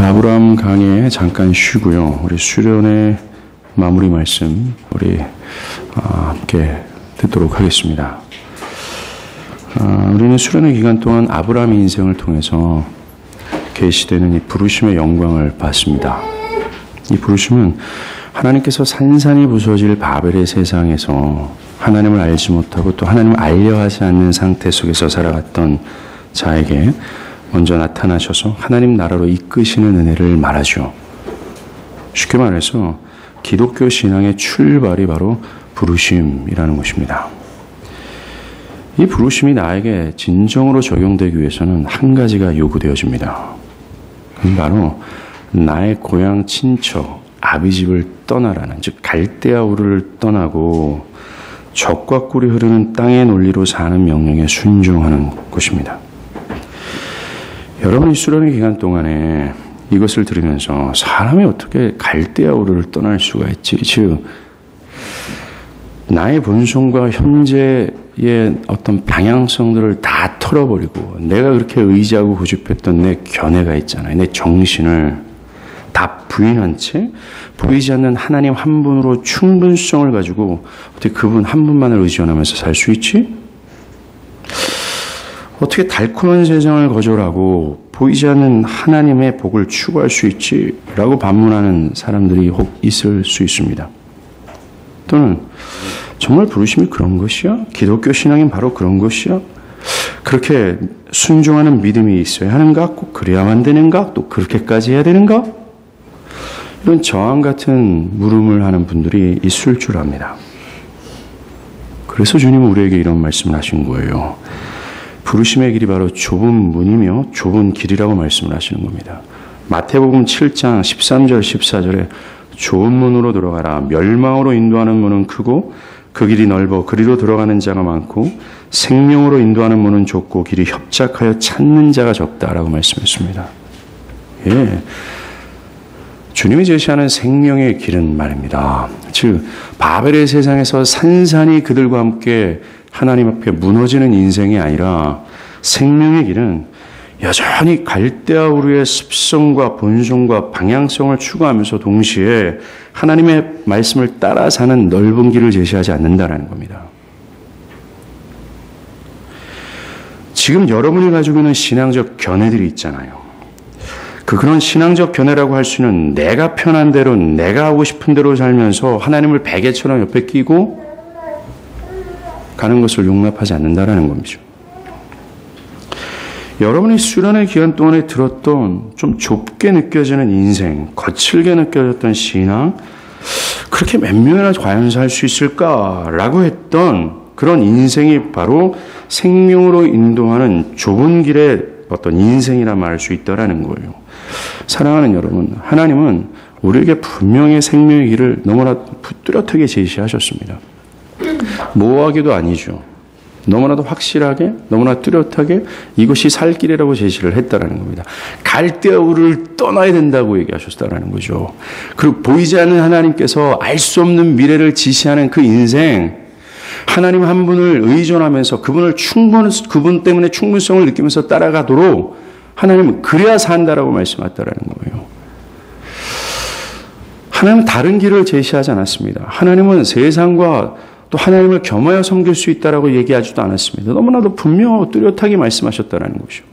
아브라함 강해 잠깐 쉬고요. 우리 수련의 마무리 말씀 우리 함께 듣도록 하겠습니다. 우리는 수련의 기간 동안 아브라함의 인생을 통해서 계시되는 이 부르심의 영광을 봤습니다. 이 부르심은 하나님께서 산산이 부서질 바벨의 세상에서 하나님을 알지 못하고 또 하나님을 알려 하지 않는 상태 속에서 살아갔던 자에게 먼저 나타나셔서 하나님 나라로 이끄시는 은혜를 말하죠. 쉽게 말해서 기독교 신앙의 출발이 바로 부르심이라는 것입니다. 이 부르심이 나에게 진정으로 적용되기 위해서는 한 가지가 요구되어집니다. 그건 바로 나의 고향 친척 아비집을 떠나라는, 즉 갈대아 우르를 떠나고 적과 꿀이 흐르는 땅의 논리로 사는 명령에 순종하는 것입니다. 여러분이 수련의 기간 동안에 이것을 들으면서 사람이 어떻게 갈대아 우르를 떠날 수가 있지? 즉 나의 본성과 현재의 어떤 방향성들을 다 털어버리고 내가 그렇게 의지하고 고집했던 내 견해가 있잖아요. 내 정신을 다 부인한 채 보이지 않는 하나님 한 분으로 충분성을 가지고 어떻게 그분 한 분만을 의존하면서 살 수 있지? 어떻게 달콤한 세상을 거절하고 보이지 않는 하나님의 복을 추구할 수 있지? 라고 반문하는 사람들이 혹 있을 수 있습니다. 또는 정말 부르심이 그런 것이야? 기독교 신앙이 바로 그런 것이야? 그렇게 순종하는 믿음이 있어야 하는가? 꼭 그래야만 되는가? 또 그렇게까지 해야 되는가? 이런 저항 같은 물음을 하는 분들이 있을 줄 압니다. 그래서 주님은 우리에게 이런 말씀을 하신 거예요. 부르심의 길이 바로 좁은 문이며 좁은 길이라고 말씀을 하시는 겁니다. 마태복음 7장 13절 14절에 좁은 문으로 들어가라. 멸망으로 인도하는 문은 크고 그 길이 넓어 그리로 들어가는 자가 많고 생명으로 인도하는 문은 좁고 길이 협착하여 찾는 자가 적다라고 말씀했습니다. 예, 주님이 제시하는 생명의 길은 말입니다. 즉 바벨의 세상에서 산산이 그들과 함께 하나님 앞에 무너지는 인생이 아니라 생명의 길은 여전히 갈대아 우르의 습성과 본성과 방향성을 추구하면서 동시에 하나님의 말씀을 따라 사는 넓은 길을 제시하지 않는다라는 겁니다. 지금 여러분이 가지고 있는 신앙적 견해들이 있잖아요. 그런 신앙적 견해라고 할 수는 내가 편한 대로 내가 하고 싶은 대로 살면서 하나님을 베개처럼 옆에 끼고 가는 것을 용납하지 않는다라는 겁니다. 여러분이 수련의 기간 동안에 들었던 좀 좁게 느껴지는 인생, 거칠게 느껴졌던 신앙, 그렇게 몇 명이나 과연 살 수 있을까라고 했던 그런 인생이 바로 생명으로 인도하는 좁은 길의 어떤 인생이라 말할 수 있다라는 거예요. 사랑하는 여러분, 하나님은 우리에게 분명히 생명의 길을 너무나 뚜렷하게 제시하셨습니다. 모호하게도 아니죠. 너무나도 확실하게, 너무나 뚜렷하게 이것이 살 길이라고 제시를 했다라는 겁니다. 갈대아 우르를 떠나야 된다고 얘기하셨다라는 거죠. 그리고 보이지 않는 하나님께서 알 수 없는 미래를 지시하는 그 인생, 하나님 한 분을 의존하면서 그분 때문에 충분성을 느끼면서 따라가도록 하나님은 그래야 산다라고 말씀하셨다라는 거예요. 하나님은 다른 길을 제시하지 않았습니다. 하나님은 세상과 또 하나님을 겸하여 섬길 수 있다라고 얘기하지도 않았습니다. 너무나도 분명하고 뚜렷하게 말씀하셨다라는 것이죠.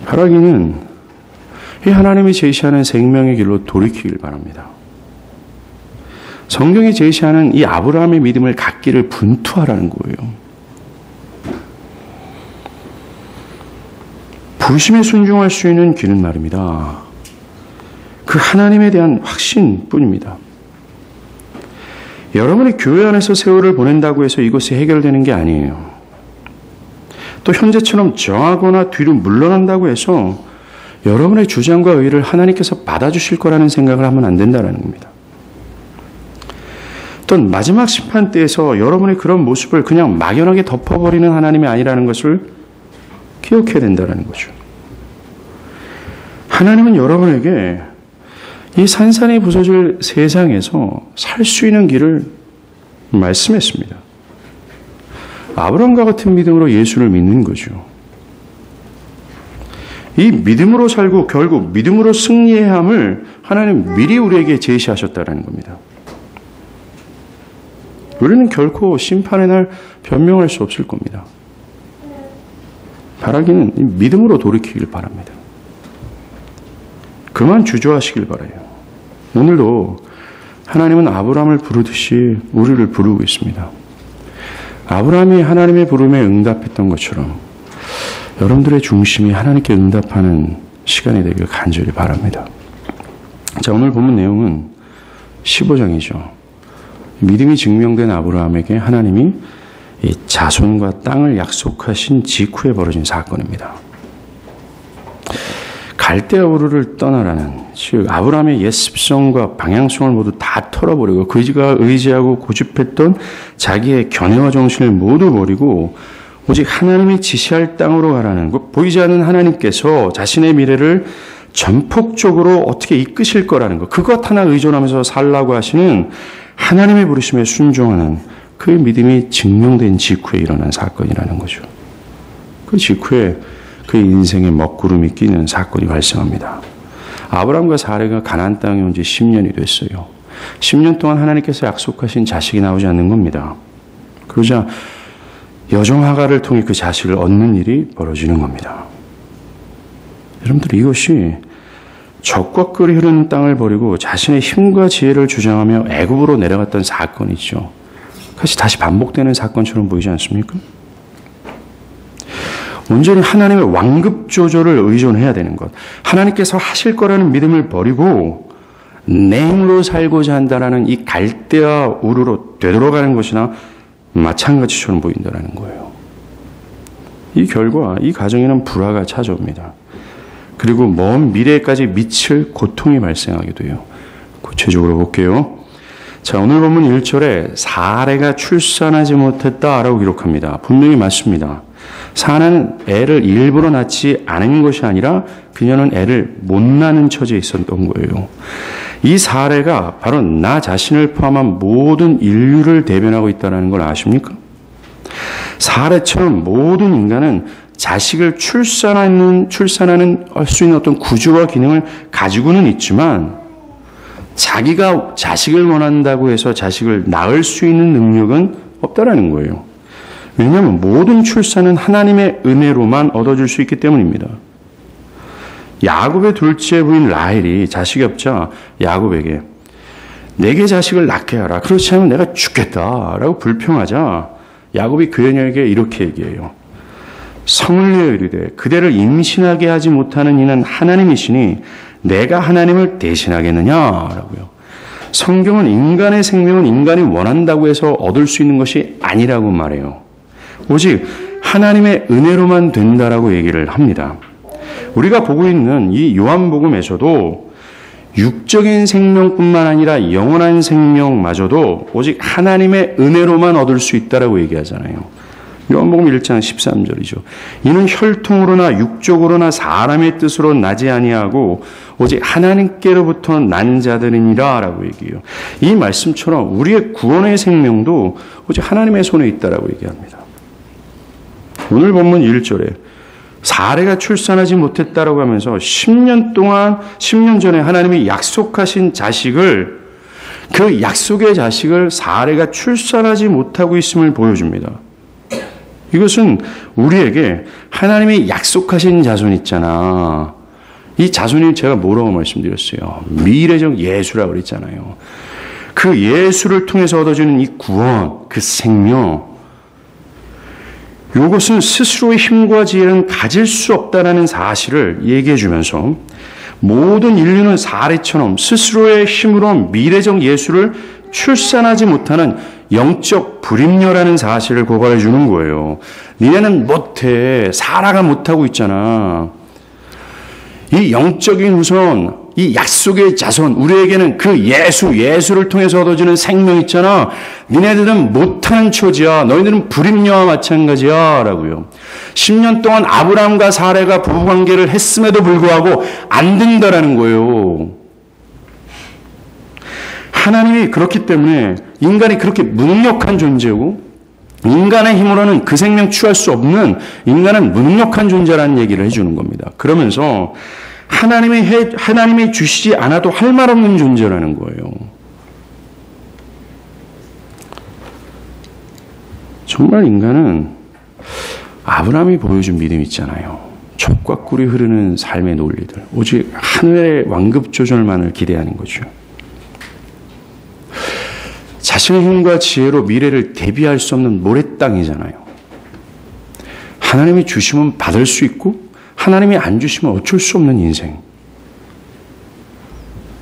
바라기는 이 하나님이 제시하는 생명의 길로 돌이키길 바랍니다. 성경이 제시하는 이 아브라함의 믿음을 갖기를 분투하라는 거예요. 부르심에 순종할 수 있는 길은 말입니다. 그 하나님에 대한 확신뿐입니다. 여러분이 교회 안에서 세월을 보낸다고 해서 이것이 해결되는 게 아니에요. 또 현재처럼 저하거나 뒤로 물러난다고 해서 여러분의 주장과 의의를 하나님께서 받아주실 거라는 생각을 하면 안 된다는 겁니다. 또 마지막 심판 때에서 여러분의 그런 모습을 그냥 막연하게 덮어버리는 하나님이 아니라는 것을 기억해야 된다는 거죠. 하나님은 여러분에게 이 산산이 부서질 세상에서 살 수 있는 길을 말씀했습니다. 아브라함과 같은 믿음으로 예수를 믿는 거죠. 이 믿음으로 살고 결국 믿음으로 승리해야 함을 하나님 미리 우리에게 제시하셨다는 겁니다. 우리는 결코 심판의 날 변명할 수 없을 겁니다. 바라기는 믿음으로 돌이키길 바랍니다. 그만 주저하시길 바라요. 오늘도 하나님은 아브라함을 부르듯이 우리를 부르고 있습니다. 아브라함이 하나님의 부름에 응답했던 것처럼 여러분들의 중심이 하나님께 응답하는 시간이 되길 간절히 바랍니다. 자, 오늘 본문 내용은 15장이죠. 믿음이 증명된 아브라함에게 하나님이 이 자손과 땅을 약속하신 직후에 벌어진 사건입니다. 갈대아 우르를 떠나라는, 즉 아브라함의 옛 습성과 방향성을 모두 다 털어버리고 그가 의지하고 고집했던 자기의 견해와 정신을 모두 버리고 오직 하나님이 지시할 땅으로 가라는, 보이지 않는 하나님께서 자신의 미래를 전폭적으로 어떻게 이끄실 거라는 것, 그것 하나 의존하면서 살라고 하시는 하나님의 부르심에 순종하는 그 믿음이 증명된 직후에 일어난 사건이라는 거죠. 그 직후에 그의 인생의 먹구름이 끼는 사건이 발생합니다. 아브라함과 사레가 가나안 땅에 온 지 10년이 됐어요. 10년 동안 하나님께서 약속하신 자식이 나오지 않는 겁니다. 그러자 여종 하가를 통해 그 자식을 얻는 일이 벌어지는 겁니다. 여러분들, 이것이 적과 꿀이 흐르는 땅을 버리고 자신의 힘과 지혜를 주장하며 애굽으로 내려갔던 사건이죠. 그것이 다시 반복되는 사건처럼 보이지 않습니까? 온전히 하나님의 완급 조절을 의존해야 되는 것, 하나님께서 하실 거라는 믿음을 버리고 내 힘으로 살고자 한다라는 이 갈대아 우르로 되돌아가는 것이나 마찬가지처럼 보인다는 거예요. 이 결과, 이 가정에는 불화가 찾아옵니다. 그리고 먼 미래까지 미칠 고통이 발생하게 돼요. 구체적으로 볼게요. 자, 오늘 본문 1절에 사레가 출산하지 못했다라고 기록합니다. 분명히 맞습니다. 사라는 애를 일부러 낳지 않은 것이 아니라 그녀는 애를 못 낳는 처지에 있었던 거예요. 이 사례가 바로 나 자신을 포함한 모든 인류를 대변하고 있다는 걸 아십니까? 사례처럼 모든 인간은 자식을 출산하는 할 수 있는 어떤 구조와 기능을 가지고는 있지만 자기가 자식을 원한다고 해서 자식을 낳을 수 있는 능력은 없다라는 거예요. 왜냐하면 모든 출산은 하나님의 은혜로만 얻어질 수 있기 때문입니다. 야곱의 둘째 부인 라헬이 자식이 없자 야곱에게 내게 자식을 낳게 하라. 그렇지 않으면 내가 죽겠다라고 불평하자 야곱이 그녀에게 이렇게 얘기해요. 성을 내어 이르되 그대를 임신하게 하지 못하는 이는 하나님이시니 내가 하나님을 대신하겠느냐라고요. 성경은 인간의 생명은 인간이 원한다고 해서 얻을 수 있는 것이 아니라고 말해요. 오직 하나님의 은혜로만 된다라고 얘기를 합니다. 우리가 보고 있는 이 요한복음에서도 육적인 생명뿐만 아니라 영원한 생명마저도 오직 하나님의 은혜로만 얻을 수 있다라고 얘기하잖아요. 요한복음 1장 13절이죠. 이는 혈통으로나 육적으로나 사람의 뜻으로 나지 아니하고 오직 하나님께로부터 난 자들이니라 라고 얘기해요. 이 말씀처럼 우리의 구원의 생명도 오직 하나님의 손에 있다라고 얘기합니다. 오늘 본문 1절에 사레가 출산하지 못했다라고 하면서 10년 전에 하나님이 약속하신 자식을, 그 약속의 자식을 사레가 출산하지 못하고 있음을 보여줍니다. 이것은 우리에게 하나님이 약속하신 자손 있잖아. 이 자손이 제가 뭐라고 말씀드렸어요? 미래적 예수라고 그랬잖아요. 그 예수를 통해서 얻어지는 이 구원, 그 생명, 이것은 스스로의 힘과 지혜는 가질 수 없다는 사실을 얘기해 주면서 모든 인류는 사례처럼 스스로의 힘으로 미래적 예수를 출산하지 못하는 영적 불임녀라는 사실을 고발해 주는 거예요. 니네는 못해. 사라가 못하고 있잖아. 이 영적인 후손, 이 약속의 자손, 우리에게는 그 예수를 통해서 얻어지는 생명 있잖아. 니네들은 못하는 처지야. 너희들은 불임녀와 마찬가지야. 라고요. 10년 동안 아브라함과 사레가 부부관계를 했음에도 불구하고 안 된다라는 거예요. 하나님이 그렇기 때문에 인간이 그렇게 무능력한 존재고 인간의 힘으로는 그 생명 취할 수 없는, 인간은 무능력한 존재라는 얘기를 해주는 겁니다. 그러면서 하나님이 주시지 않아도 할 말 없는 존재라는 거예요. 정말 인간은 아브라함이 보여준 믿음 있잖아요. 젖과 꿀이 흐르는 삶의 논리들. 오직 하늘의 완급 조절만을 기대하는 거죠. 자신의 힘과 지혜로 미래를 대비할 수 없는 모래땅이잖아요. 하나님이 주시면 받을 수 있고 하나님이 안 주시면 어쩔 수 없는 인생.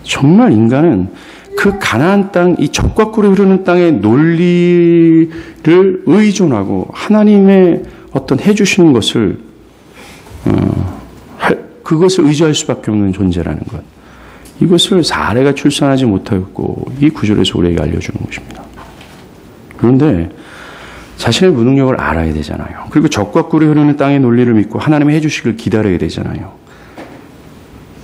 정말 인간은 그 가나안 땅, 이 젖과 꿀이 흐르는 땅의 논리를 의존하고 하나님의 어떤 해주시는 것을 그것을 의지할 수밖에 없는 존재라는 것. 이것을 사례가 출산하지 못하였고 이 구절에서 우리에게 알려주는 것입니다. 그런데 자신의 무능력을 알아야 되잖아요. 그리고 젖과 꿀이 흐르는 땅의 논리를 믿고 하나님의 해주시길 기다려야 되잖아요.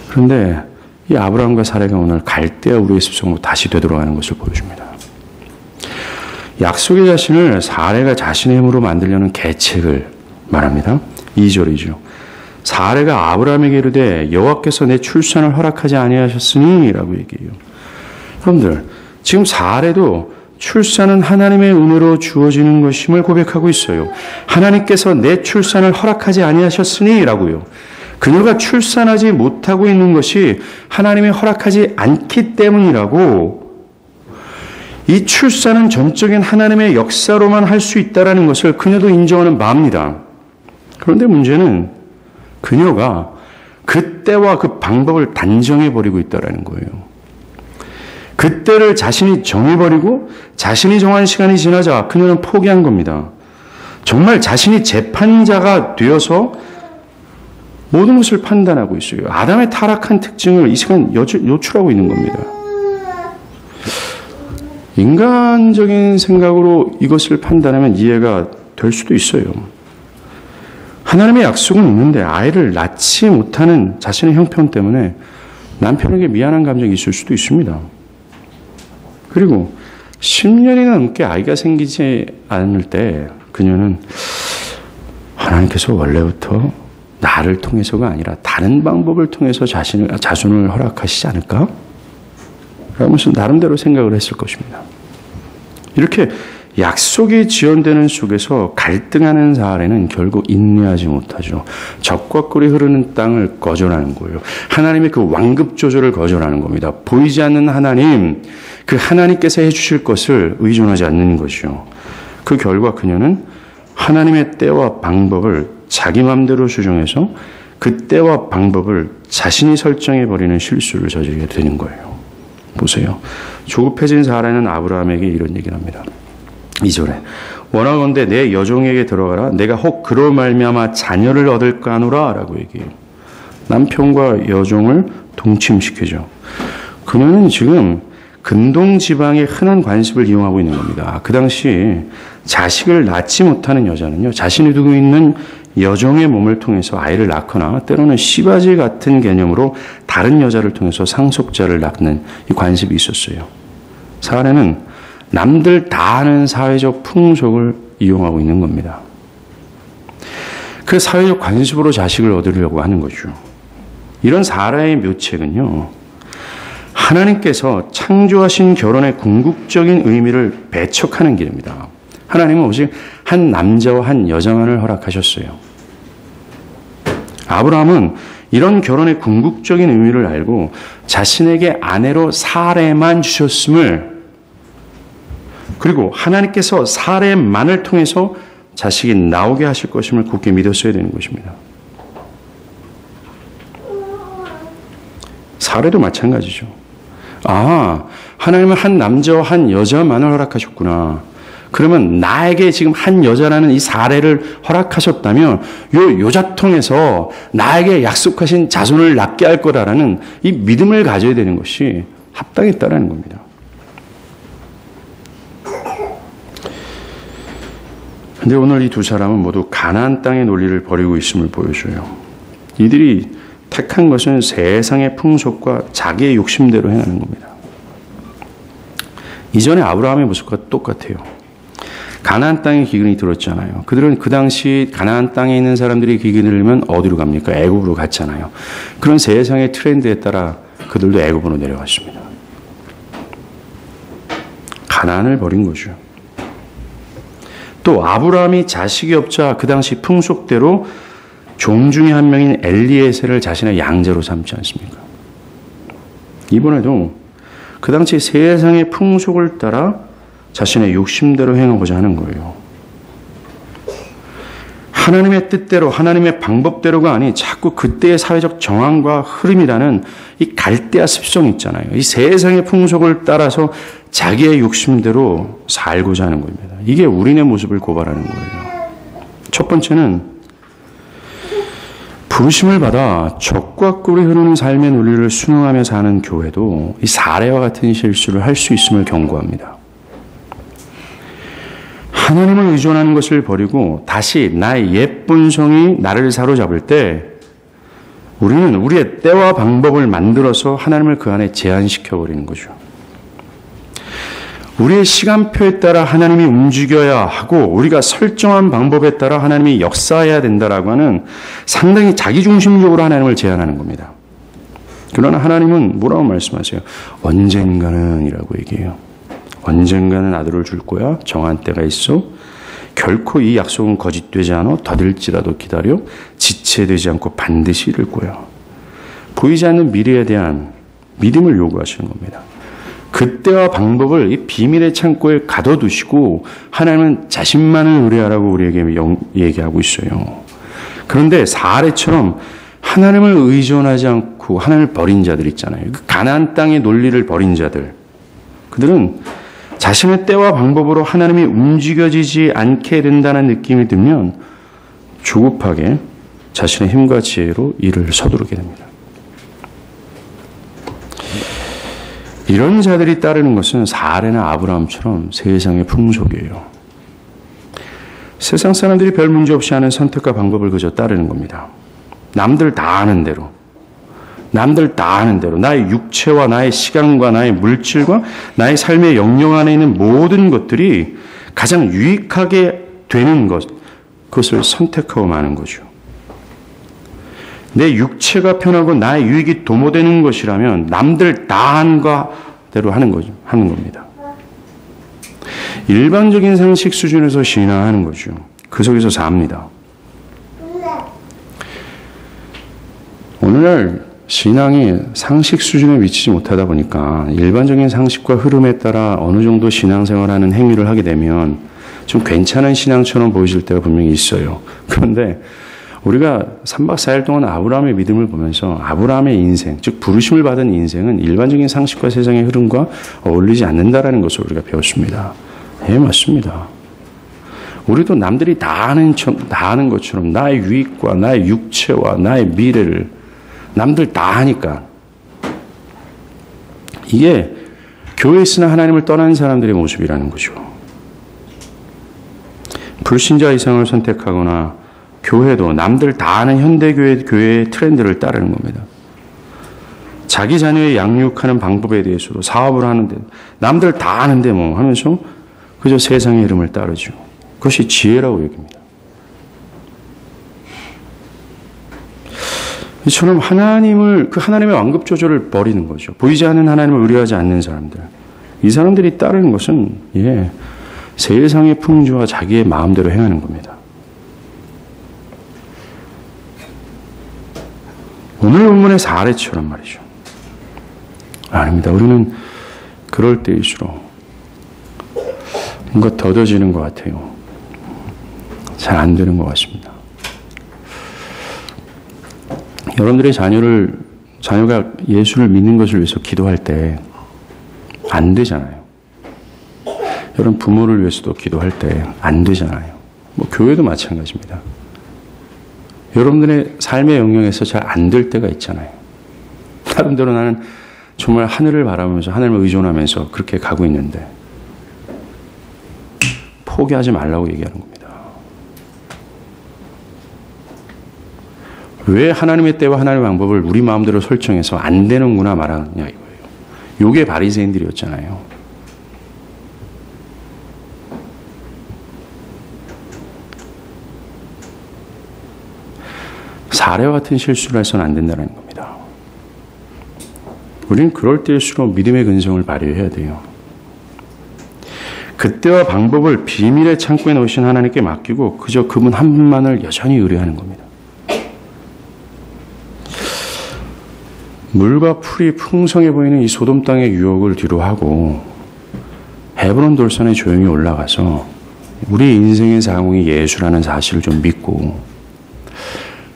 그런데 이 아브라함과 사례가 오늘 갈대아 우리의 습성으로 다시 되돌아가는 것을 보여줍니다. 약속의 자신을 사례가 자신의 힘으로 만들려는 계책을 말합니다. 2절이죠. 사례가 아브라함에게 이르되 여호와께서 내 출산을 허락하지 아니하셨으니 라고 얘기해요. 여러분들, 지금 사례도 출산은 하나님의 은혜로 주어지는 것임을 고백하고 있어요. 하나님께서 내 출산을 허락하지 아니하셨으니 라고요. 그녀가 출산하지 못하고 있는 것이 하나님이 허락하지 않기 때문이라고, 이 출산은 전적인 하나님의 역사로만 할 수 있다는 것을 그녀도 인정하는 바입니다. 그런데 문제는 그녀가 그때와 그 방법을 단정해버리고 있다는 거예요. 그때를 자신이 정해버리고 자신이 정한 시간이 지나자 그녀는 포기한 겁니다. 정말 자신이 재판자가 되어서 모든 것을 판단하고 있어요. 아담의 타락한 특징을 이 시간 요출하고 있는 겁니다. 인간적인 생각으로 이것을 판단하면 이해가 될 수도 있어요. 하나님의 약속은 있는데 아이를 낳지 못하는 자신의 형편 때문에 남편에게 미안한 감정이 있을 수도 있습니다. 그리고 10년이나 넘게 아이가 생기지 않을 때 그녀는 하나님께서 원래부터 나를 통해서가 아니라 다른 방법을 통해서 자손을 허락하시지 않을까? 라면서 나름대로 생각을 했을 것입니다. 이렇게 약속이 지연되는 속에서 갈등하는 사례는 결국 인내하지 못하죠. 젖과 꿀이 흐르는 땅을 거절하는 거예요. 하나님의 그 완급 조절을 거절하는 겁니다. 보이지 않는 하나님, 그 하나님께서 해주실 것을 의존하지 않는 것이요. 그 결과 그녀는 하나님의 때와 방법을 자기 마음대로 수정해서 그 때와 방법을 자신이 설정해버리는 실수를 저지르게 되는 거예요. 보세요. 조급해진 사라는 아브라함에게 이런 얘기를 합니다. 2절에 원하건대 내 여종에게 들어가라. 내가 혹 그로 말미암아 자녀를 얻을까 하노라 라고 얘기해요. 남편과 여종을 동침시키죠. 그녀는 지금 근동 지방의 흔한 관습을 이용하고 있는 겁니다. 그 당시 자식을 낳지 못하는 여자는요, 자신이 두고 있는 여종의 몸을 통해서 아이를 낳거나 때로는 시바지 같은 개념으로 다른 여자를 통해서 상속자를 낳는 이 관습이 있었어요. 사례는 남들 다 아는 사회적 풍속을 이용하고 있는 겁니다. 그 사회적 관습으로 자식을 얻으려고 하는 거죠. 이런 사라의 묘책은요, 하나님께서 창조하신 결혼의 궁극적인 의미를 배척하는 길입니다. 하나님은 오직 한 남자와 한 여자만을 허락하셨어요. 아브라함은 이런 결혼의 궁극적인 의미를 알고 자신에게 아내로 사레만 주셨음을, 그리고 하나님께서 사레만을 통해서 자식이 나오게 하실 것임을 굳게 믿었어야 되는 것입니다. 사레도 마찬가지죠. 아, 하나님은 한 남자와 한 여자만을 허락하셨구나. 그러면 나에게 지금 한 여자라는 이 사례를 허락하셨다면 요 여자 통해서 나에게 약속하신 자손을 낳게 할 거다라는 이 믿음을 가져야 되는 것이 합당했다라는 겁니다. 그런데 오늘 이 두 사람은 모두 가나안 땅의 논리를 버리고 있음을 보여줘요. 이들이 택한 것은 세상의 풍속과 자기의 욕심대로 행하는 겁니다. 이전에 아브라함의 모습과 똑같아요. 가나안 땅에 기근이 들었잖아요. 그들은 그 당시 가나안 땅에 있는 사람들이 기근을 들면 어디로 갑니까? 애굽으로 갔잖아요. 그런 세상의 트렌드에 따라 그들도 애굽으로 내려갔습니다. 가나안을 버린 거죠. 또 아브라함이 자식이 없자 그 당시 풍속대로 종 중에 한 명인 엘리에셀을 자신의 양자로 삼지 않습니까? 이번에도 그 당시 세상의 풍속을 따라 자신의 욕심대로 행하고자 하는 거예요. 하나님의 뜻대로 하나님의 방법대로가 아닌 자꾸 그때의 사회적 정황과 흐름이라는 이 갈대아 습성이 있잖아요. 이 세상의 풍속을 따라서 자기의 욕심대로 살고자 하는 겁니다. 이게 우리네 모습을 고발하는 거예요. 첫 번째는 부르심을 받아 적과 꿀이 흐르는 삶의 논리를 순응하며 사는 교회도 이 사례와 같은 실수를 할 수 있음을 경고합니다. 하나님을 의존하는 것을 버리고 다시 나의 옛 본성이 나를 사로잡을 때 우리는 우리의 때와 방법을 만들어서 하나님을 그 안에 제한시켜버리는 거죠. 우리의 시간표에 따라 하나님이 움직여야 하고 우리가 설정한 방법에 따라 하나님이 역사해야 된다라고 하는 상당히 자기중심적으로 하나님을 제한하는 겁니다. 그러나 하나님은 뭐라고 말씀하세요? 언젠가는 이라고 얘기해요. 언젠가는 아들을 줄 거야. 정한 때가 있어. 결코 이 약속은 거짓되지 않아. 더딜지라도 기다려. 지체되지 않고 반드시 이룰 거야. 보이지 않는 미래에 대한 믿음을 요구하시는 겁니다. 그때와 방법을 이 비밀의 창고에 가둬두시고 하나님은 자신만을 의뢰하라고 우리에게 얘기하고 있어요. 그런데 사례처럼 하나님을 의존하지 않고 하나님을 버린 자들 있잖아요. 그 가나안 땅의 논리를 버린 자들. 그들은 자신의 때와 방법으로 하나님이 움직여지지 않게 된다는 느낌이 들면 조급하게 자신의 힘과 지혜로 일을 서두르게 됩니다. 이런 자들이 따르는 것은 사레나 아브라함처럼 세상의 풍속이에요. 세상 사람들이 별 문제 없이 하는 선택과 방법을 그저 따르는 겁니다. 남들 다 아는 대로. 남들 다 아는 대로 나의 육체와 나의 시간과 나의 물질과 나의 삶의 영역 안에 있는 모든 것들이 가장 유익하게 되는 것, 그것을 선택하고 마는 거죠. 내 육체가 편하고 나의 유익이 도모되는 것이라면 남들 다 한 거대로 하는 겁니다. 일반적인 상식 수준에서 신앙하는 거죠. 그 속에서 삽니다. 오늘날 신앙이 상식 수준에 미치지 못하다 보니까 일반적인 상식과 흐름에 따라 어느 정도 신앙생활하는 행위를 하게 되면 좀 괜찮은 신앙처럼 보여질 때가 분명히 있어요. 그런데 우리가 3박 4일 동안 아브라함의 믿음을 보면서 아브라함의 인생, 즉 부르심을 받은 인생은 일반적인 상식과 세상의 흐름과 어울리지 않는다라는 것을 우리가 배웠습니다. 예, 맞습니다. 우리도 남들이 다 아는 것처럼 나의 유익과 나의 육체와 나의 미래를 남들 다 하니까 이게 교회에 있으나 하나님을 떠난 사람들의 모습이라는 거죠. 불신자 이상을 선택하거나 교회도 남들 다 아는 현대교회의 트렌드를 따르는 겁니다. 자기 자녀의 양육하는 방법에 대해서도 사업을 하는데 남들 다 아는데 뭐 하면서 그저 세상의 흐름을 따르죠. 그것이 지혜라고 여깁니다. 이처럼 하나님의 완급 조절을 버리는 거죠. 보이지 않는 하나님을 의뢰하지 않는 사람들. 이 사람들이 따르는 것은 세상의 풍조와 자기의 마음대로 행하는 겁니다. 오늘 본문의 사례처럼 말이죠. 아닙니다. 우리는 그럴 때일수록 뭔가 더뎌지는 것 같아요. 잘 안 되는 것 같습니다. 여러분들의 자녀가 예수를 믿는 것을 위해서 기도할 때 안 되잖아요. 여러분 부모를 위해서도 기도할 때 안 되잖아요. 교회도 마찬가지입니다. 여러분들의 삶의 영역에서 잘 안 될 때가 있잖아요. 나름대로 나는 정말 하늘을 바라보면서 하나님을 의존하면서 그렇게 가고 있는데 포기하지 말라고 얘기하는 겁니다. 왜 하나님의 때와 하나님의 방법을 우리 마음대로 설정해서 안 되는구나 말하느냐 이거예요. 요게 바리새인들이었잖아요. 사례와 같은 실수를 해서는 안 된다는 겁니다. 우리는 그럴 때일수록 믿음의 근성을 발휘해야 돼요. 그때와 방법을 비밀의 창고에 놓으신 하나님께 맡기고 그저 그분 한 분만을 여전히 의뢰하는 겁니다. 물과 풀이 풍성해 보이는 이 소돔 땅의 유혹을 뒤로하고 헤브론 돌산에 조용히 올라가서 우리 인생의 상황이 예수라는 사실을 좀 믿고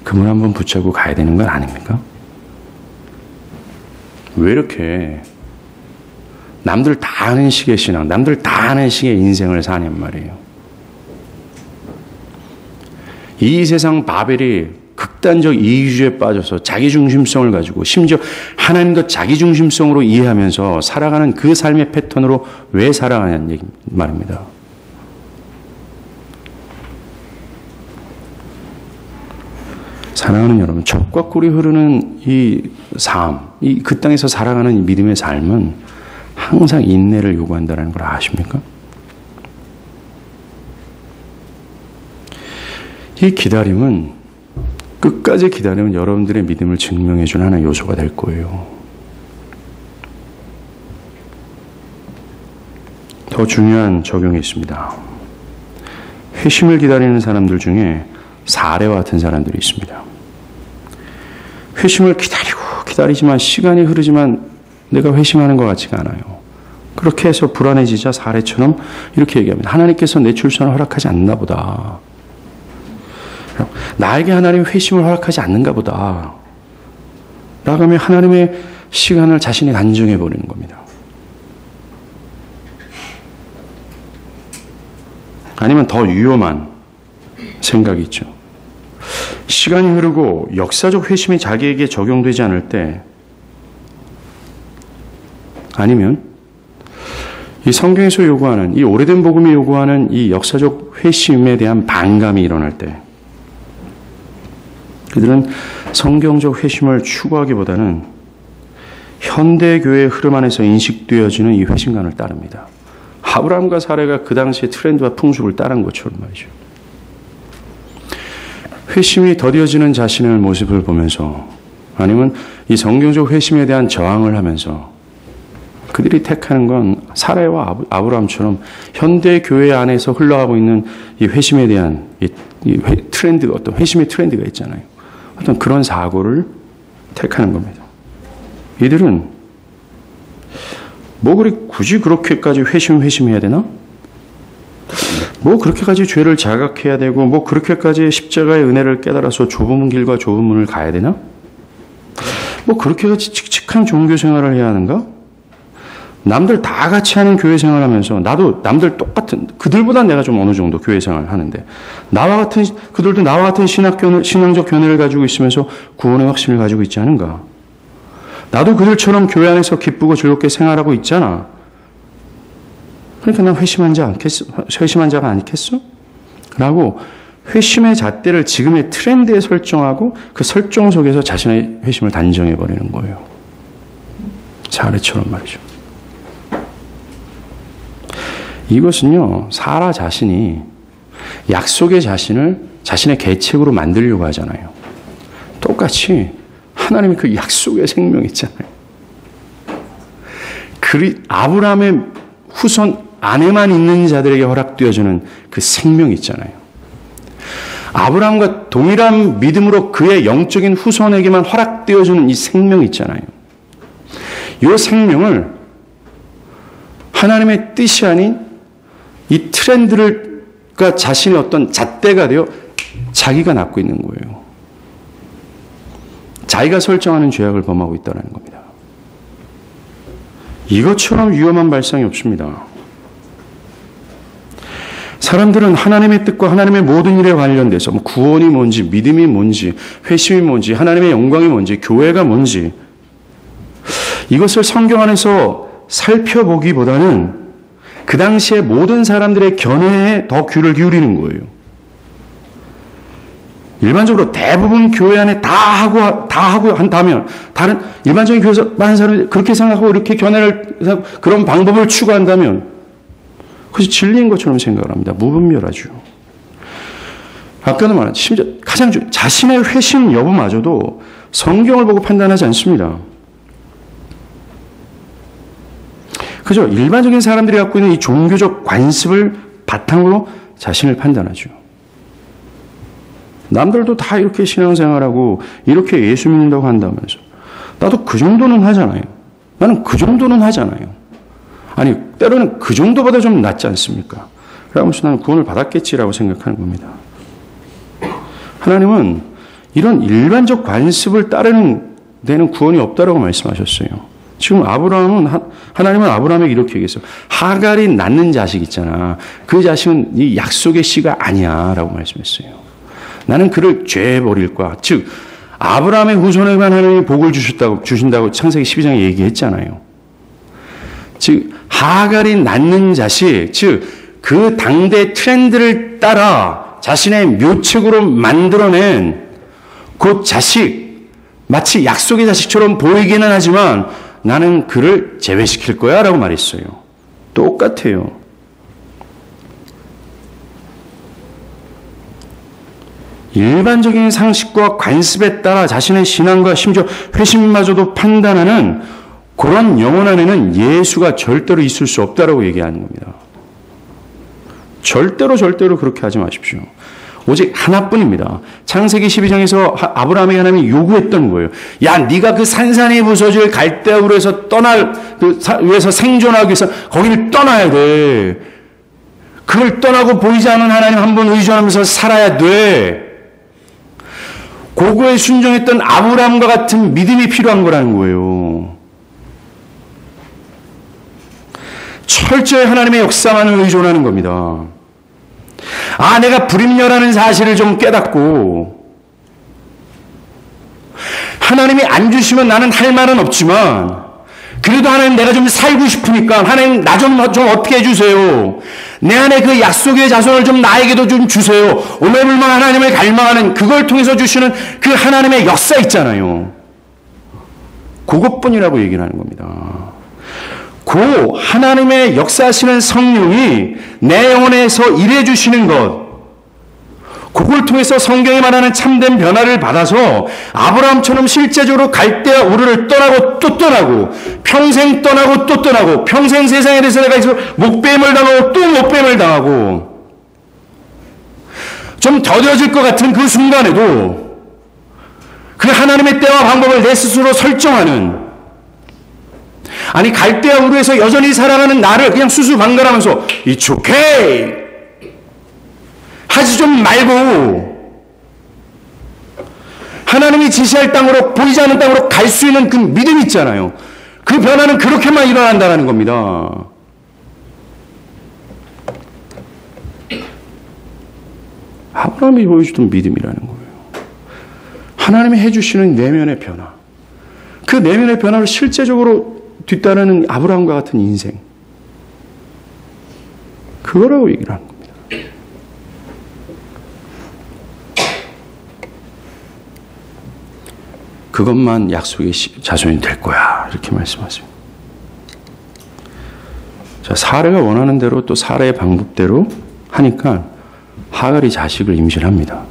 그분 한번 붙잡고 가야 되는 건 아닙니까? 왜 이렇게 남들 다 아는 식의 신앙, 남들 다 아는 식의 인생을 사냔 말이에요. 이 세상 바벨이 극단적 이기주의에 빠져서 자기중심성을 가지고 심지어 하나님도 자기중심성으로 이해하면서 살아가는 그 삶의 패턴으로 왜 살아가냐는 말입니다. 사랑하는 여러분, 젖과 꿀이 흐르는 이 삶, 그 땅에서 살아가는 이 믿음의 삶은 항상 인내를 요구한다는 걸 아십니까? 이 기다림은 끝까지 기다리면 여러분들의 믿음을 증명해 주는 하나의 요소가 될 거예요. 더 중요한 적용이 있습니다. 회심을 기다리는 사람들 중에 사례와 같은 사람들이 있습니다. 회심을 기다리지만 시간이 흐르지만 내가 회심하는 것 같지가 않아요. 그렇게 해서 불안해지자 사례처럼 이렇게 얘기합니다. 하나님께서 내 출산을 허락하지 않나 보다. 나에게 하나님이 회심을 허락하지 않는가 보다. 라고 하면 하나님의 시간을 자신이 단정해 버리는 겁니다. 아니면 더 위험한 생각이 있죠. 시간이 흐르고 역사적 회심이 자기에게 적용되지 않을 때, 아니면 이 성경에서 요구하는, 이 오래된 복음이 요구하는 이 역사적 회심에 대한 반감이 일어날 때, 그들은 성경적 회심을 추구하기보다는 현대교회의 흐름 안에서 인식되어지는 이 회심관을 따릅니다. 아브라함과 사례가 그 당시의 트렌드와 풍습을 따른 것처럼 말이죠. 회심이 더디어지는 자신의 모습을 보면서, 아니면 이 성경적 회심에 대한 저항을 하면서 그들이 택하는 건 사례와 아브라함처럼 현대 교회 안에서 흘러가고 있는 이 회심에 대한 이 트렌드, 어떤 회심의 트렌드가 있잖아요. 어떤 그런 사고를 택하는 겁니다. 이들은 뭐 굳이 그렇게까지 회심해야 되나? 뭐 그렇게까지 죄를 자각해야 되고, 뭐 그렇게까지 십자가의 은혜를 깨달아서 좁은 길과 좁은 문을 가야 되나? 뭐 그렇게까지 칙칙한 종교 생활을 해야 하는가? 남들 다 같이 하는 교회 생활을 하면서 나도 남들 똑같은, 그들보다 내가 좀 어느 정도 교회 생활을 하는데 그들도 나와 같은 신앙적 견해를 가지고 있으면서 구원의 확신을 가지고 있지 않은가? 나도 그들처럼 교회 안에서 기쁘고 즐겁게 생활하고 있잖아. 그러니까 난 회심한 자가 아니겠어? 라고 회심의 잣대를 지금의 트렌드에 설정하고 그 설정 속에서 자신의 회심을 단정해버리는 거예요. 사례처럼 말이죠. 이것은요, 사라 자신이 약속의 자신을 자신의 계책으로 만들려고 하잖아요. 똑같이 하나님의 그 약속의 생명 있잖아요. 아브라함의 후손 안에만 있는 자들에게 허락되어지는 그 생명 있잖아요. 아브라함과 동일한 믿음으로 그의 영적인 후손에게만 허락되어지는 이 생명 있잖아요. 이 생명을 하나님의 뜻이 아닌 이 트렌드가 자신의 어떤 잣대가 되어 자기가 낳고 있는 거예요. 자기가 설정하는 죄악을 범하고 있다는 겁니다. 이것처럼 위험한 발상이 없습니다. 사람들은 하나님의 뜻과 하나님의 모든 일에 관련돼서 구원이 뭔지, 믿음이 뭔지, 회심이 뭔지, 하나님의 영광이 뭔지, 교회가 뭔지, 이것을 성경 안에서 살펴보기보다는 그 당시에 모든 사람들의 견해에 더 귀를 기울이는 거예요. 일반적으로 대부분 교회 안에 다 하고 한다면, 다른 일반적인 교회에서 많은 사람들이 그렇게 생각하고 이렇게 견해를, 그런 방법을 추구한다면 그것이 진리인 것처럼 생각을 합니다. 무분별하죠. 아까도 말한 심지어 가장 자신의 회심 여부마저도 성경을 보고 판단하지 않습니다. 그죠? 일반적인 사람들이 갖고 있는 이 종교적 관습을 바탕으로 자신을 판단하죠. 남들도 다 이렇게 신앙생활하고 이렇게 예수 믿는다고 한다면서 나도 그 정도는 하잖아요. 나는 그 정도는 하잖아요. 아니 때로는 그 정도보다 좀 낫지 않습니까? 그러면서 나는 구원을 받았겠지라고 생각하는 겁니다. 하나님은 이런 일반적 관습을 따르는 데는 구원이 없다라고 말씀하셨어요. 지금 하나님은 아브라함에게 이렇게 얘기했어요. 하갈이 낳는 자식 있잖아. 그 자식은 이 약속의 씨가 아니야 라고 말씀했어요. 나는 그를 죄에 버릴 거야. 즉 아브라함의 후손에만 하나님이 복을 주신다고 창세기 12장에 얘기했잖아요. 즉 하갈이 낳는 자식, 즉 그 당대 트렌드를 따라 자신의 묘책으로 만들어낸 그 자식, 마치 약속의 자식처럼 보이기는 하지만 나는 그를 제외시킬 거야 라고 말했어요. 똑같아요. 일반적인 상식과 관습에 따라 자신의 신앙과 심지어 회심마저도 판단하는 그런 영혼 안에는 예수가 절대로 있을 수 없다라고 얘기하는 겁니다. 절대로 그렇게 하지 마십시오. 오직 하나뿐입니다. 창세기 12장에서 아브라함에게 하나님이 요구했던 거예요. 야, 네가 그 산산이 부서질 갈대아우르에서 위해서 생존하기 위해서 거기를 떠나야 돼. 그걸 떠나고 보이지 않는 하나님 한 분 의존하면서 살아야 돼. 고거에 순종했던 아브라함과 같은 믿음이 필요한 거라는 거예요. 철저히 하나님의 역사만을 의존하는 겁니다. 아, 내가 불임녀라는 사실을 좀 깨닫고 하나님이 안 주시면 나는 할 말은 없지만 그래도 하나님 내가 좀 살고 싶으니까 하나님 나 좀 어떻게 해주세요. 내 안에 그 약속의 자손을 좀 나에게도 좀 주세요. 오매불망 하나님을 갈망하는 그걸 통해서 주시는 그 하나님의 역사 있잖아요. 그것뿐이라고 얘기를 하는 겁니다. 그 하나님의 역사하시는 성령이 내 영혼에서 일해 주시는 것, 그걸 통해서 성경이 말하는 참된 변화를 받아서 아브라함처럼 실제적으로 갈대아 우르를 떠나고 또 떠나고 평생 떠나고 또 떠나고 평생 세상에 대해서 내가 목배임을 당하고 또 목배임을 당하고 좀 더뎌질 것 같은 그 순간에도 그 하나님의 때와 방법을 내 스스로 설정하는, 아니 갈대아 우르에서 여전히 살아가는 나를 그냥 수수방관하면서 It's okay 하지 좀 말고 하나님이 지시할 땅으로, 보이지 않는 땅으로 갈 수 있는 그 믿음 있잖아요. 그 변화는 그렇게만 일어난다는 겁니다. 아브라함이 보여주던 믿음이라는 거예요. 하나님이 해주시는 내면의 변화, 그 내면의 변화를 실제적으로 뒤따르는 아브라함과 같은 인생, 그거라고 얘기를 하는 겁니다. 그것만 약속의 자손이 될 거야 이렇게 말씀하세요. 자, 사례가 원하는 대로 또 사례의 방법대로 하니까 하갈이 자식을 임신합니다.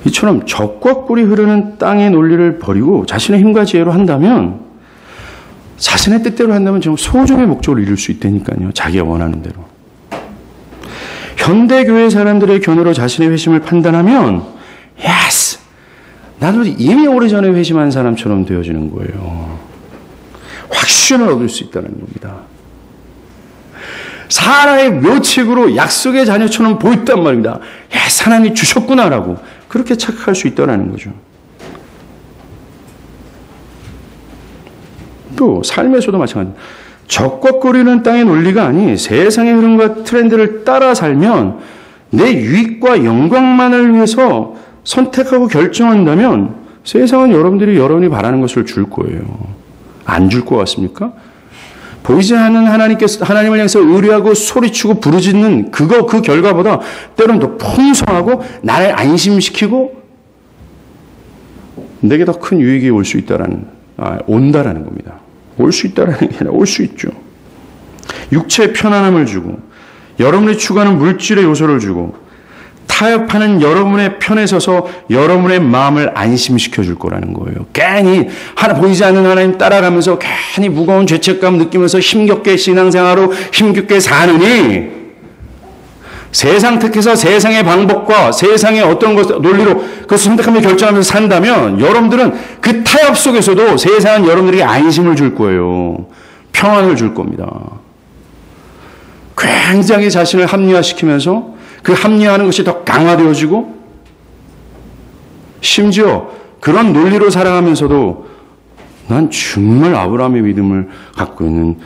이처럼 적과 꿀이 흐르는 땅의 논리를 버리고 자신의 힘과 지혜로 한다면, 자신의 뜻대로 한다면 정말 소정의 목적을 이룰 수 있다니까요. 자기가 원하는 대로. 현대교회 사람들의 견해로 자신의 회심을 판단하면 예스! 나도 이미 오래전에 회심한 사람처럼 되어지는 거예요. 확신을 얻을 수 있다는 겁니다. 사라의 묘책으로 약속의 자녀처럼 보였단 말입니다. 예스! 하나님이 주셨구나라고 그렇게 착각할 수 있다는 거죠. 또 삶에서도 마찬가지입니다. 적과 꿀이는 땅의 논리가 아니 세상의 흐름과 트렌드를 따라 살면 내 유익과 영광만을 위해서 선택하고 결정한다면 세상은 여러분이 바라는 것을 줄 거예요. 안 줄 것 같습니까? 보이지 않는 하나님을 향해서 의뢰하고 소리치고 부르짖는 그 결과보다 때로는 더 풍성하고 나를 안심시키고 내게 더 큰 유익이 온다라는 겁니다. 올 수 있다라는 게 아니라 올 수 있죠. 육체의 편안함을 주고 여러분이 추구하는 물질의 요소를 주고 다 타협하는 여러분의 편에 서서 여러분의 마음을 안심시켜 줄 거라는 거예요. 괜히 보이지 않는 하나님 따라가면서 괜히 무거운 죄책감 느끼면서 힘겹게 신앙생활로 힘겹게 사느니 세상 택해서 세상의 방법과 세상의 어떤 것 논리로 그것을 선택하며 결정하면서 산다면 여러분들은 그 타협 속에서도 세상은 여러분들에게 안심을 줄 거예요. 평안을 줄 겁니다. 굉장히 자신을 합리화시키면서 그 합리화하는 것이 더 강화되어지고 심지어 그런 논리로 살아가면서도 난 정말 아브라함의 믿음을 갖고 있는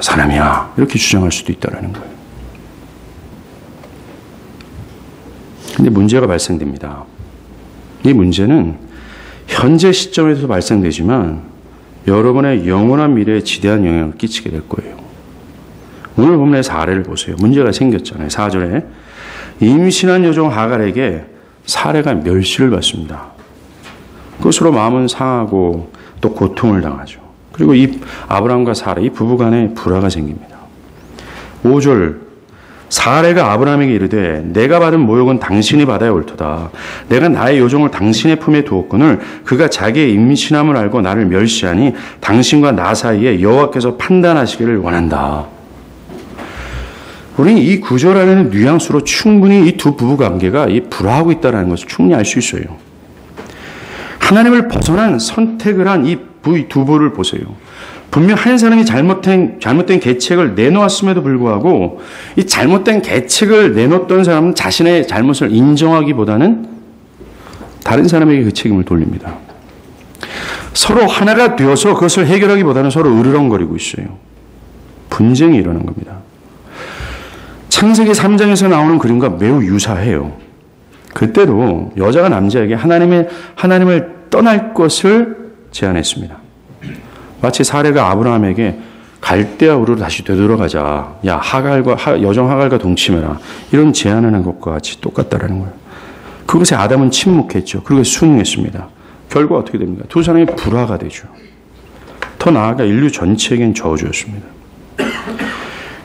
사람이야 이렇게 주장할 수도 있다는 거예요. 근데 문제가 발생됩니다. 이 문제는 현재 시점에서 발생되지만 여러분의 영원한 미래에 지대한 영향을 끼치게 될 거예요. 오늘 본문의 사례를 보세요. 문제가 생겼잖아요. 4절에 임신한 여종 하갈에게 사례가 멸시를 받습니다. 그것으로 마음은 상하고 또 고통을 당하죠. 그리고 이 아브라함과 사라 이 부부간에 불화가 생깁니다. 5절 사레가 아브라함에게 이르되 내가 받은 모욕은 당신이 받아야 옳도다. 내가 나의 여종을 당신의 품에 두었거늘 그가 자기의 임신함을 알고 나를 멸시하니 당신과 나 사이에 여호와께서 판단하시기를 원한다. 우리는 이 구절 안에는 뉘앙스로 충분히 이 두 부부 관계가 불화하고 있다는 것을 충분히 알 수 있어요. 하나님을 벗어난 선택을 한 이 두 부부를 보세요. 분명 한 사람이 잘못된 계책을 내놓았음에도 불구하고 이 잘못된 계책을 내놓던 사람은 자신의 잘못을 인정하기보다는 다른 사람에게 그 책임을 돌립니다. 서로 하나가 되어서 그것을 해결하기보다는 서로 으르렁거리고 있어요. 분쟁이 일어난 겁니다. 창세기 3장에서 나오는 그림과 매우 유사해요. 그때도 여자가 남자에게 하나님을 떠날 것을 제안했습니다. 마치 사레가 아브라함에게 갈대아 우르로 다시 되돌아가자. 야, 여종 하갈과 동침해라. 이런 제안을 한 것과 같이 똑같다라는 거예요. 그것에 아담은 침묵했죠. 그리고 순응했습니다. 결과 어떻게 됩니까? 두 사람이 불화가 되죠. 더 나아가 인류 전체에겐 저주였습니다.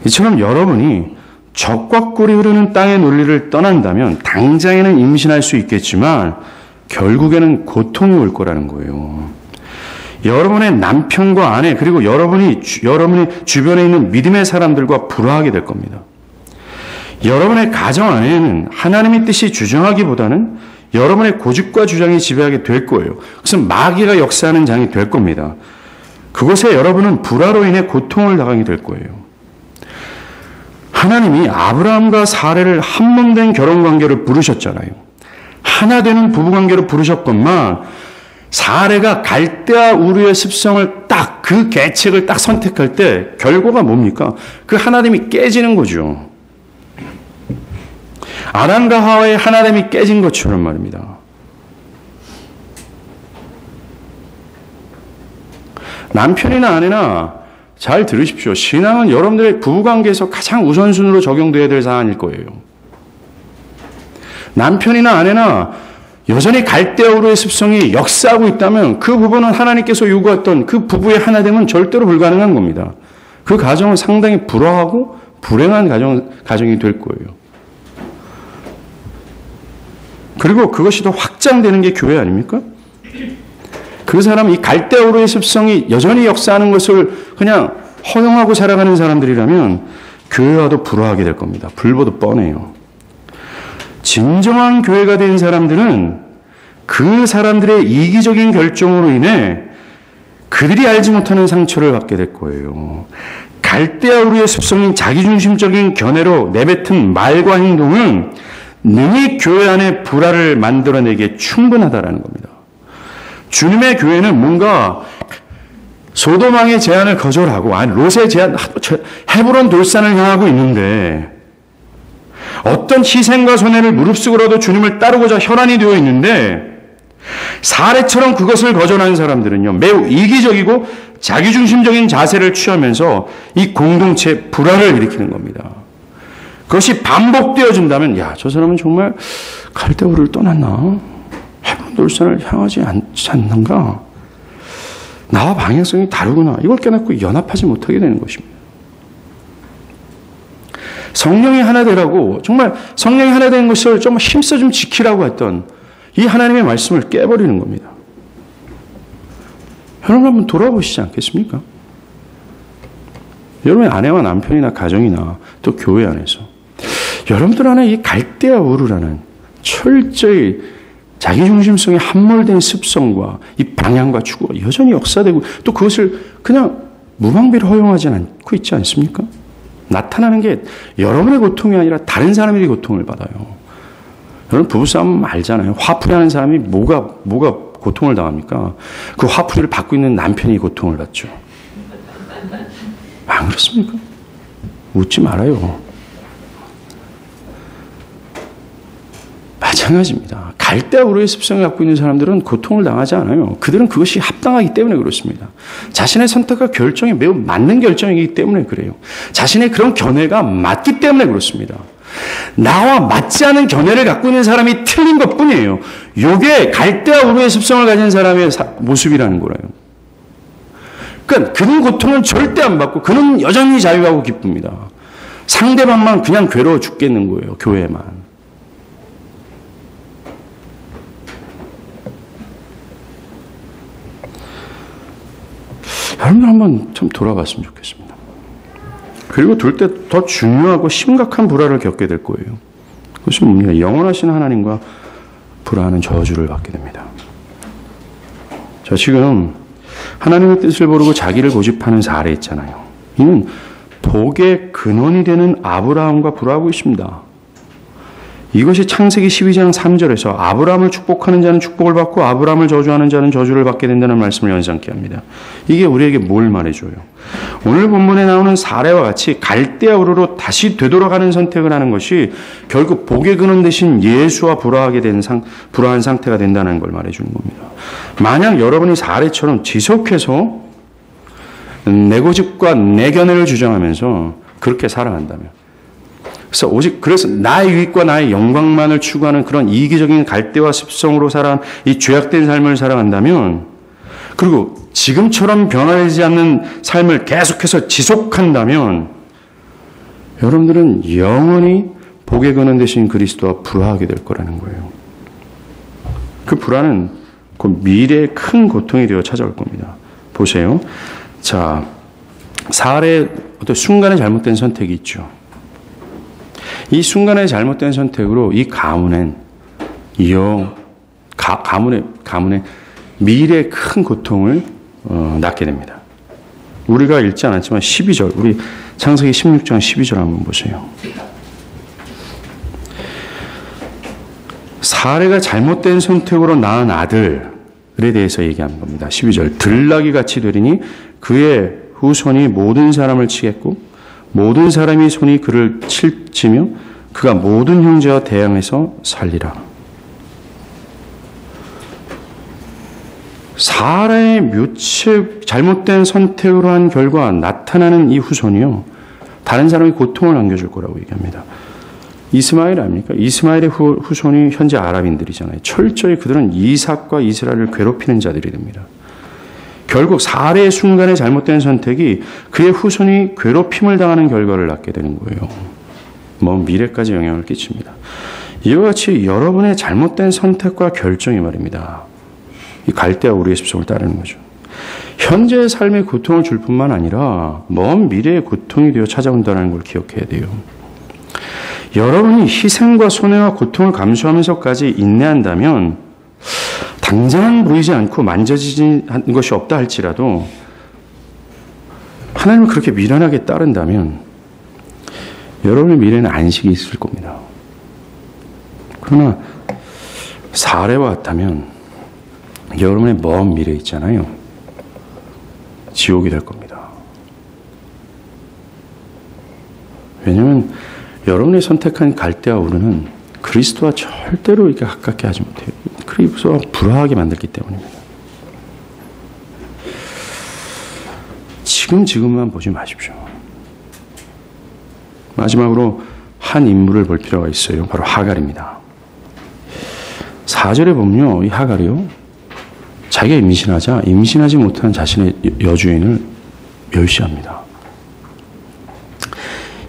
이처럼 여러분이 적과 꿀이 흐르는 땅의 논리를 떠난다면 당장에는 임신할 수 있겠지만 결국에는 고통이 올 거라는 거예요. 여러분의 남편과 아내 그리고 여러분이 주변에 있는 믿음의 사람들과 불화하게 될 겁니다. 여러분의 가정 안에는 하나님의 뜻이 주장하기보다는 여러분의 고집과 주장이 지배하게 될 거예요. 그것은 마귀가 역사하는 장이 될 겁니다. 그곳에 여러분은 불화로 인해 고통을 당하게 될 거예요. 하나님이 아브라함과 사레를 한 몸 된 결혼관계로 부르셨잖아요. 하나 되는 부부관계로 부르셨건만 사레가 갈대아 우르의 습성을 그 계책을 선택할 때 결과가 뭡니까? 그 하나됨이 깨지는 거죠. 아담과 하와의 하나됨이 깨진 것처럼 말입니다. 남편이나 아내나 잘 들으십시오. 신앙은 여러분들의 부부관계에서 가장 우선순위로 적용되어야 될 사안일 거예요. 남편이나 아내나 여전히 갈대아우르의 습성이 역사하고 있다면 그 부부는 하나님께서 요구했던 그 부부의 하나됨은 절대로 불가능한 겁니다. 그 가정은 상당히 불화하고 불행한 가정이 될 거예요. 그리고 그것이 더 확장되는 게 교회 아닙니까? 그 사람은 이 갈대아우르의 습성이 여전히 역사하는 것을 그냥 허용하고 살아가는 사람들이라면 교회와도 불화하게 될 겁니다. 불보듯 뻔해요. 진정한 교회가 된 사람들은 그 사람들의 이기적인 결정으로 인해 그들이 알지 못하는 상처를 받게 될 거예요. 갈대아우르의 습성인 자기중심적인 견해로 내뱉은 말과 행동은 능히 교회 안에 불화를 만들어내기에 충분하다라는 겁니다. 주님의 교회는 뭔가 소돔왕의 제안을 거절하고 롯의 제안, 헤브론 돌산을 향하고 있는데 어떤 희생과 손해를 무릅쓰고라도 주님을 따르고자 혈안이 되어 있는데 사례처럼 그것을 거절하는 사람들은요 매우 이기적이고 자기중심적인 자세를 취하면서 이 공동체에 불화를 일으키는 겁니다. 그것이 반복되어진다면 저 사람은 정말 갈대아우르를 떠났나? 헤브론 돌산을 향하지 않지 않는가? 나와 방향성이 다르구나. 이걸 깨닫고 연합하지 못하게 되는 것입니다. 성령이 하나 되라고, 정말 성령이 하나 된 것을 좀 힘써 좀 지키라고 했던 이 하나님의 말씀을 깨버리는 겁니다. 여러분 한번 돌아보시지 않겠습니까? 여러분의 아내와 남편이나 가정이나 또 교회 안에서 여러분들 안에 이 갈대아 우르라는 철저히 자기중심성에 함몰된 습성과 이 방향과 추구가 여전히 역사되고 또 그것을 그냥 무방비로 허용하지 않고 있지 않습니까? 나타나는 게 여러분의 고통이 아니라 다른 사람들이 고통을 받아요. 여러분 부부싸움 알잖아요. 화풀이하는 사람이 뭐가 고통을 당합니까? 그 화풀이를 받고 있는 남편이 고통을 받죠. 안 그렇습니까? 웃지 말아요. 마찬가지입니다. 갈대아 우르의 습성을 갖고 있는 사람들은 고통을 당하지 않아요. 그들은 그것이 합당하기 때문에 그렇습니다. 자신의 선택과 결정이 매우 맞는 결정이기 때문에 그래요. 자신의 그런 견해가 맞기 때문에 그렇습니다. 나와 맞지 않은 견해를 갖고 있는 사람이 틀린 것뿐이에요. 이게 갈대아 우르의 습성을 가진 사람의 모습이라는 거예요. 그러니까 그는 고통은 절대 안 받고 그는 여전히 자유하고 기쁩니다. 상대방만 그냥 괴로워 죽겠는 거예요. 교회만. 여러분 한번 좀 돌아봤으면 좋겠습니다. 그리고 둘 때 더 중요하고 심각한 불화를 겪게 될 거예요. 그것은 뭡니까? 영원하신 하나님과 불화하는 저주를 받게 됩니다. 자, 지금 하나님의 뜻을 모르고 자기를 고집하는 사례 있잖아요. 이는 복의 근원이 되는 아브라함과 불화하고 있습니다. 이것이 창세기 12장 3절에서 아브라함을 축복하는 자는 축복을 받고 아브라함을 저주하는 자는 저주를 받게 된다는 말씀을 연상케 합니다. 이게 우리에게 뭘 말해줘요? 오늘 본문에 나오는 사례와 같이 갈대아 우르로 다시 되돌아가는 선택을 하는 것이 결국 복의 근원 대신 예수와 불화한 상태가 된다는 걸 말해주는 겁니다. 만약 여러분이 사례처럼 지속해서 내 고집과 내 견해를 주장하면서 그렇게 살아간다면 그래서 나의 유익과 나의 영광만을 추구하는 그런 이기적인 갈대와 습성으로 살아간 이 죄악된 삶을 살아간다면, 그리고 지금처럼 변화되지 않는 삶을 계속해서 지속한다면 여러분들은 영원히 복의 근원 되신 그리스도와 불화하게 될 거라는 거예요. 그 불화는 그 미래의 큰 고통이 되어 찾아올 겁니다. 보세요. 자, 사례 어떤 순간에 잘못된 선택이 있죠. 이 순간의 잘못된 선택으로 이 가문의 미래의 큰 고통을 낳게 됩니다. 우리가 읽지 않았지만 12절, 우리 창세기 16장 12절 한번 보세요. 사례가 잘못된 선택으로 낳은 아들에 대해서 얘기하는 겁니다. 12절, 들나귀 같이 되리니 그의 후손이 모든 사람을 치겠고 모든 사람이 손이 그를 치며 그가 모든 형제와 대항해서 살리라. 사라의 잘못된 선택으로 한 결과 나타나는 이 후손이요, 다른 사람이 고통을 안겨줄 거라고 얘기합니다. 이스마엘 아닙니까? 이스마엘의 후손이 현재 아랍인들이잖아요. 철저히 그들은 이삭과 이스라엘을 괴롭히는 자들이 됩니다. 결국 사례의 순간에 잘못된 선택이 그의 후손이 괴롭힘을 당하는 결과를 낳게 되는 거예요. 먼 미래까지 영향을 끼칩니다. 이와 같이 여러분의 잘못된 선택과 결정이 말입니다. 이 갈대아 우르의 습성을 따르는 거죠. 현재의 삶의 고통을 줄 뿐만 아니라 먼 미래의 고통이 되어 찾아온다는 걸 기억해야 돼요. 여러분이 희생과 손해와 고통을 감수하면서까지 인내한다면 당장은 보이지 않고 만져지는 것이 없다 할지라도 하나님을 그렇게 미련하게 따른다면 여러분의 미래는 안식이 있을 겁니다. 그러나 사례와 같다면 여러분의 먼 미래 있잖아요. 지옥이 될 겁니다. 왜냐하면 여러분이 선택한 갈대아 우르는 그리스도와 절대로 이렇게 가깝게 하지 못해요. 그리스도와 불화하게 만들기 때문입니다. 지금만 보지 마십시오. 마지막으로 한 인물을 볼 필요가 있어요. 바로 하갈입니다. 4절에 보면요, 이 하갈이요, 자기가 임신하지 못한 자신의 여주인을 멸시합니다.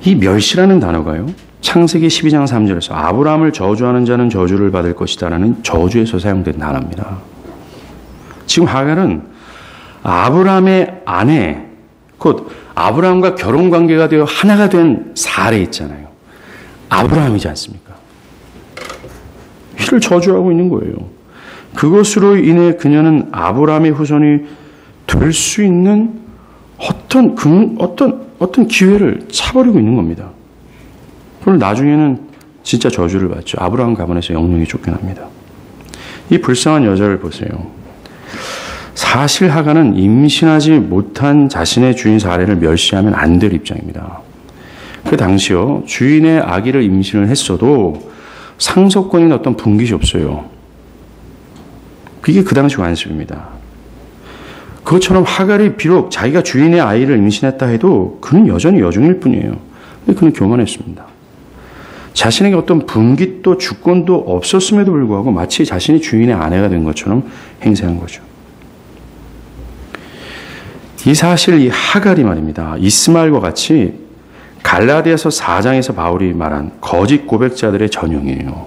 이 멸시라는 단어가요, 창세기 12장 3절에서 아브라함을 저주하는 자는 저주를 받을 것이다라는 저주에서 사용된 단어입니다. 지금 하갈은 아브라함의 아내, 곧 아브라함과 결혼관계가 되어 하나가 된 사례 있잖아요. 아브라함이지 않습니까? 이를 저주하고 있는 거예요. 그것으로 인해 그녀는 아브라함의 후손이 될 수 있는 어떤 기회를 차버리고 있는 겁니다. 그럼 나중에는 진짜 저주를 받죠. 아브라함 가문에서 영영이 쫓겨납니다. 이 불쌍한 여자를 보세요. 사실 하갈은 임신하지 못한 자신의 주인 사례를 멸시하면 안 될 입장입니다. 그 당시요, 주인의 아기를 임신을 했어도 상속권인 어떤 분깃이 없어요. 그게 그 당시 관습입니다. 그것처럼 하갈이 비록 자기가 주인의 아이를 임신했다 해도 그는 여전히 여종일 뿐이에요. 그는 교만했습니다. 자신에게 어떤 분깃도 주권도 없었음에도 불구하고 마치 자신이 주인의 아내가 된 것처럼 행세한 거죠. 이 사실, 이 하갈이 말입니다, 이스마엘과 같이 갈라디아서 4장에서 바울이 말한 거짓 고백자들의 전형이에요.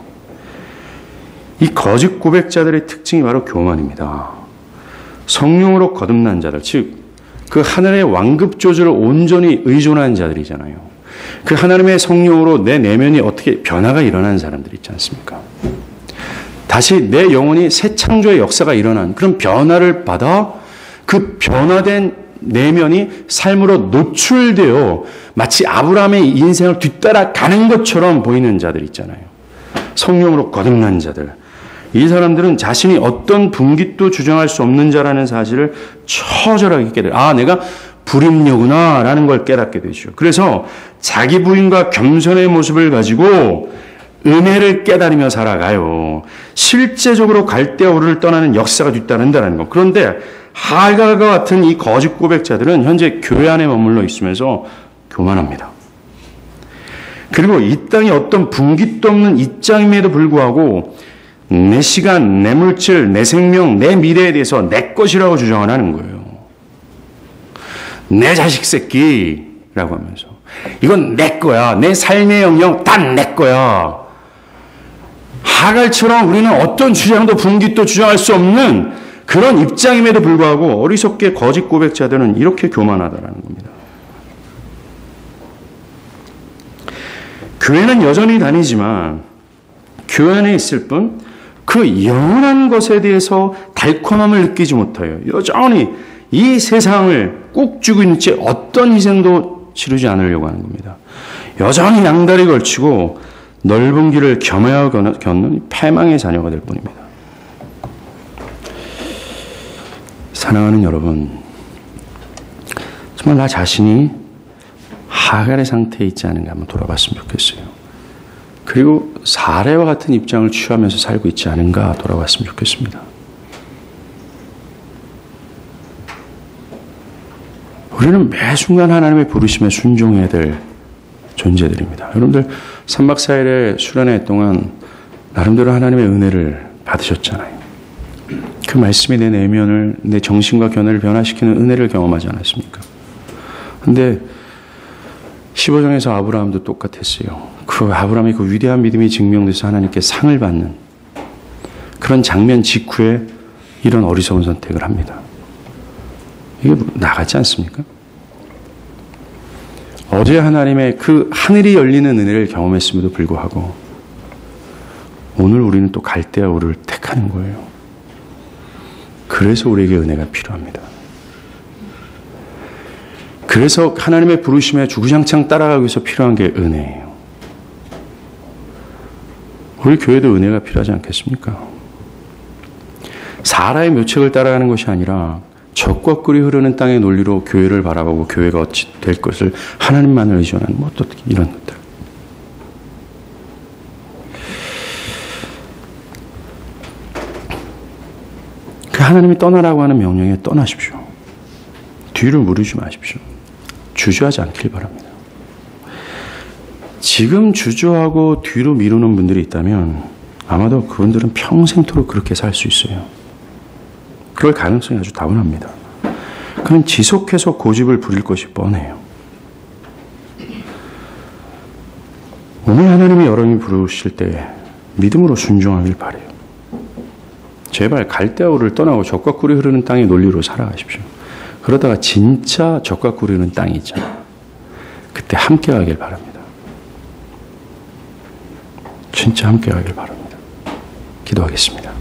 이 거짓 고백자들의 특징이 바로 교만입니다. 성령으로 거듭난 자들, 즉 그 하늘의 왕급 조절을 온전히 의존한 자들이잖아요. 그 하나님의 성령으로 내 내면이 어떻게 변화가 일어나는 사람들 있지 않습니까? 다시 내 영혼이 새 창조의 역사가 일어난 그런 변화를 받아 그 변화된 내면이 삶으로 노출되어 마치 아브라함의 인생을 뒤따라가는 것처럼 보이는 자들 있잖아요. 성령으로 거듭난 자들. 이 사람들은 자신이 어떤 분깃도 주장할 수 없는 자라는 사실을 처절하게 깨달아요. 아, 내가 불임녀구나 라는 걸 깨닫게 되죠. 그래서 자기 부인과 겸손의 모습을 가지고 은혜를 깨달으며 살아가요. 실제적으로 갈대아우르를 떠나는 역사가 뒤따른다는 것. 그런데 하갈과 같은 이 거짓 고백자들은 현재 교회 안에 머물러 있으면서 교만합니다. 그리고 이 땅에 어떤 분깃도 없는 입장임에도 불구하고 내 시간, 내 물질, 내 생명, 내 미래에 대해서 내 것이라고 주장을 하는 거예요. 내 자식 새끼라고 하면서 이건 내 거야. 내 삶의 영역 다 내 거야. 하갈처럼 우리는 어떤 주장도 분깃도 주장할 수 없는 그런 입장임에도 불구하고 어리석게 거짓 고백자들은 이렇게 교만하다라는 겁니다. 교회는 여전히 다니지만 교회 안에 있을 뿐 그 영원한 것에 대해서 달콤함을 느끼지 못해요. 여전히 이 세상을 꾹 쥐고 있는 채 어떤 희생도 치르지 않으려고 하는 겁니다. 여전히 양다리 걸치고 넓은 길을 겸허하여 걷는 패망의 자녀가 될 뿐입니다. 사랑하는 여러분, 정말 나 자신이 하갈의 상태에 있지 않은가 한번 돌아봤으면 좋겠어요. 그리고 사례와 같은 입장을 취하면서 살고 있지 않은가 돌아봤으면 좋겠습니다. 우리는 매 순간 하나님의 부르심에 순종해야 될 존재들입니다. 여러분들 3박 4일의 수련회 동안 나름대로 하나님의 은혜를 받으셨잖아요. 그 말씀이 내 내면을, 내 정신과 견해를 변화시키는 은혜를 경험하지 않았습니까? 근데 15장에서 아브라함도 똑같았어요. 그 아브라함의 그 위대한 믿음이 증명돼서 하나님께 상을 받는 그런 장면 직후에 이런 어리석은 선택을 합니다. 이게 나같지 않습니까? 어제 하나님의 그 하늘이 열리는 은혜를 경험했음에도 불구하고 오늘 우리는 또 갈대아우르를 택하는 거예요. 그래서 우리에게 은혜가 필요합니다. 그래서 하나님의 부르심에 주구장창 따라가기 위해서 필요한 게 은혜예요. 우리 교회도 은혜가 필요하지 않겠습니까? 사라의 묘책을 따라가는 것이 아니라 적과 꿀이 흐르는 땅의 논리로 교회를 바라보고 교회가 어찌 될 것을 하나님만을 의존하는 또 이런 것들. 그 하나님이 떠나라고 하는 명령에 떠나십시오. 뒤를 무르지 마십시오. 주저하지 않길 바랍니다. 지금 주저하고 뒤로 미루는 분들이 있다면 아마도 그분들은 평생토록 그렇게 살 수 있어요. 그럴 가능성이 아주 다분합니다. 그는 지속해서 고집을 부릴 것이 뻔해요. 오늘 하나님이 여러분이 부르실 때 믿음으로 순종하길 바라요. 제발 갈대아우를 떠나고 젖과 꿀이 흐르는 땅의 논리로 살아가십시오. 그러다가 진짜 젖과 꿀이 흐르는 땅이 있잖아요. 그때 함께 가길 바랍니다. 진짜 함께 가길 바랍니다. 기도하겠습니다.